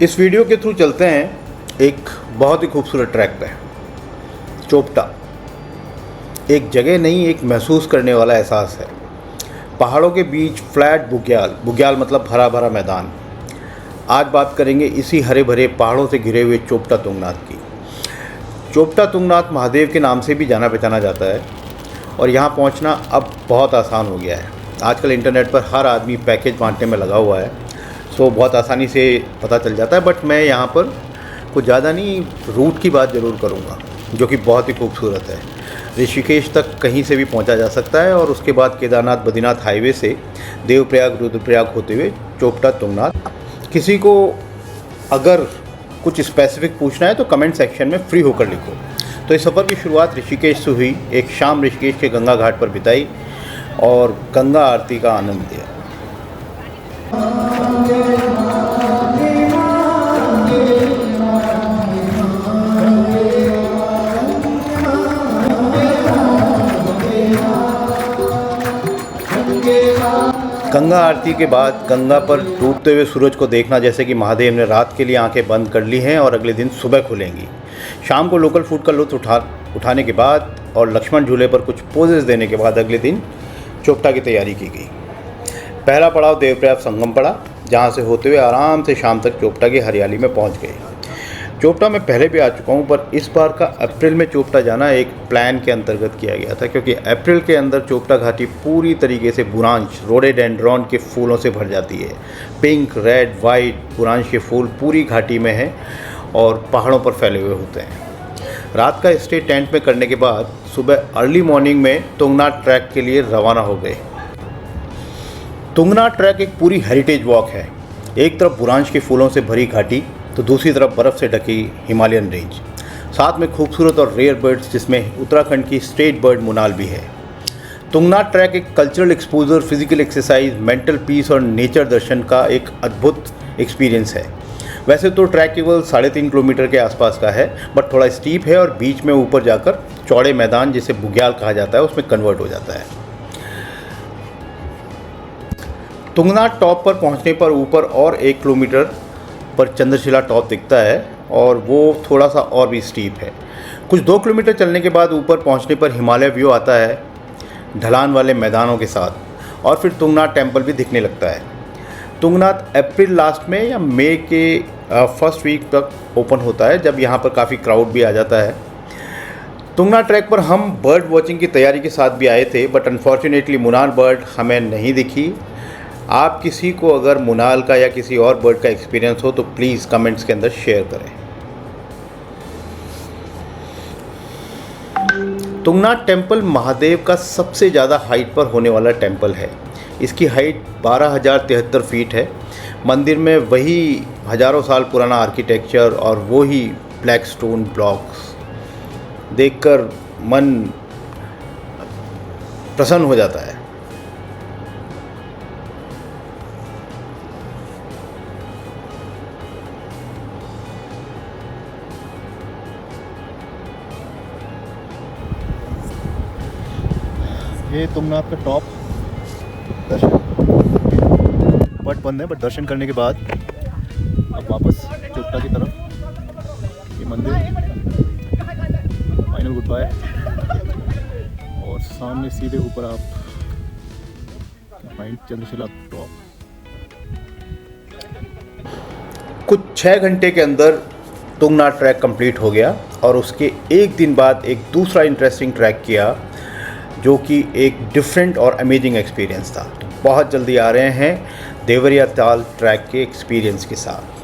इस वीडियो के थ्रू चलते हैं एक बहुत ही खूबसूरत ट्रैक पे। चोपटा एक जगह नहीं, एक महसूस करने वाला एहसास है। पहाड़ों के बीच फ्लैट बुग्याल, बुग्याल मतलब भरा भरा मैदान। आज बात करेंगे इसी हरे भरे पहाड़ों से घिरे हुए चोपटा तुंगनाथ की। चोपटा तुंगनाथ महादेव के नाम से भी जाना पहचाना जाता है और यहाँ पहुँचना अब बहुत आसान हो गया है। आजकल इंटरनेट पर हर आदमी पैकेज बांटने में लगा हुआ है, सो बहुत आसानी से पता चल जाता है। बट मैं यहाँ पर कुछ ज़्यादा नहीं, रूट की बात ज़रूर करूँगा जो कि बहुत ही खूबसूरत है। ऋषिकेश तक कहीं से भी पहुँचा जा सकता है और उसके बाद केदारनाथ बद्रीनाथ हाईवे से देवप्रयाग रुद्रप्रयाग होते हुए चोपटा तुंगनाथ। किसी को अगर कुछ स्पेसिफिक पूछना है तो कमेंट सेक्शन में फ्री होकर लिखो। तो इस सफ़र की शुरुआत ऋषिकेश से हुई। एक शाम ऋषिकेश के गंगा घाट पर बिताई और गंगा आरती का आनंद लिया। गंगा आरती के बाद गंगा पर डूबते हुए सूरज को देखना जैसे कि महादेव ने रात के लिए आंखें बंद कर ली हैं और अगले दिन सुबह खुलेंगी। शाम को लोकल फूड का लुत्फ उठाने के बाद और लक्ष्मण झूले पर कुछ पोजेस देने के बाद अगले दिन चोपटा की तैयारी की गई। पहला पड़ाव देवप्रयाग संगम पड़ा, जहाँ से होते हुए आराम से शाम तक चोपटा की हरियाली में पहुँच गए। चोपटा में पहले भी आ चुका हूँ, पर इस बार का अप्रैल में चोपटा जाना एक प्लान के अंतर्गत किया गया था, क्योंकि अप्रैल के अंदर चोपटा घाटी पूरी तरीके से बुरांश रोडेडेंड्रॉन के फूलों से भर जाती है। पिंक, रेड, वाइट बुरांश के फूल पूरी घाटी में हैं और पहाड़ों पर फैले हुए होते हैं। रात का स्टे टेंट में करने के बाद सुबह अर्ली मॉर्निंग में तुंगनाथ ट्रैक के लिए रवाना हो गए। तुंगनाथ ट्रैक एक पूरी हेरिटेज वॉक है। एक तरफ बुरांश के फूलों से भरी घाटी तो दूसरी तरफ बर्फ़ से ढकी हिमालयन रेंज, साथ में खूबसूरत और रेयर बर्ड्स जिसमें उत्तराखंड की स्टेट बर्ड मुनाल भी है। तुंगनाथ ट्रैक एक cultural exposure, physical exercise, mental peace और नेचर दर्शन का एक अद्भुत एक्सपीरियंस है। वैसे तो ट्रैक केवल 3.5 किलोमीटर के आसपास का है, बट थोड़ा स्टीप है और बीच में ऊपर जाकर चौड़े मैदान जिसे बुग्याल कहा जाता है उसमें कन्वर्ट हो जाता है। तुंगनाथ टॉप पर पहुंचने पर ऊपर और 1 किलोमीटर पर चंद्रशिला टॉप दिखता है और वो थोड़ा सा और भी स्टीप है। कुछ 2 किलोमीटर चलने के बाद ऊपर पहुंचने पर हिमालय व्यू आता है ढलान वाले मैदानों के साथ, और फिर तुंगनाथ टेम्पल भी दिखने लगता है। तुंगनाथ अप्रैल लास्ट में या मई के फर्स्ट वीक तक ओपन होता है, जब यहाँ पर काफ़ी क्राउड भी आ जाता है। तुंगनाथ ट्रैक पर हम बर्ड वॉचिंग की तैयारी के साथ भी आए थे, बट अनफॉर्चुनेटली मुनाल बर्ड हमें नहीं दिखी। आप किसी को अगर मुनाल का या किसी और बर्ड का एक्सपीरियंस हो तो प्लीज़ कमेंट्स के अंदर शेयर करें। तुंगनाथ टेम्पल महादेव का सबसे ज़्यादा हाइट पर होने वाला टेम्पल है। इसकी हाइट 12,073 फीट है। मंदिर में वही हज़ारों साल पुराना आर्किटेक्चर और वही ब्लैक स्टोन ब्लॉक्स देखकर मन प्रसन्न हो जाता है। ये तुंगनाथ का टॉप दर्शन बट बंद है, बट दर्शन करने के बाद अब वापस चोपटा की तरफ। ये मंदिर, फाइनल गुड बाय, और सामने सीधे ऊपर आप चंद्रशिला टॉप। कुछ 6 घंटे के अंदर तुंगनाथ ट्रैक कंप्लीट हो गया और उसके एक दिन बाद एक दूसरा इंटरेस्टिंग ट्रैक किया जो कि एक डिफरेंट और अमेजिंग एक्सपीरियंस था। बहुत जल्दी आ रहे हैं देवरिया ताल ट्रैक के एक्सपीरियंस के साथ।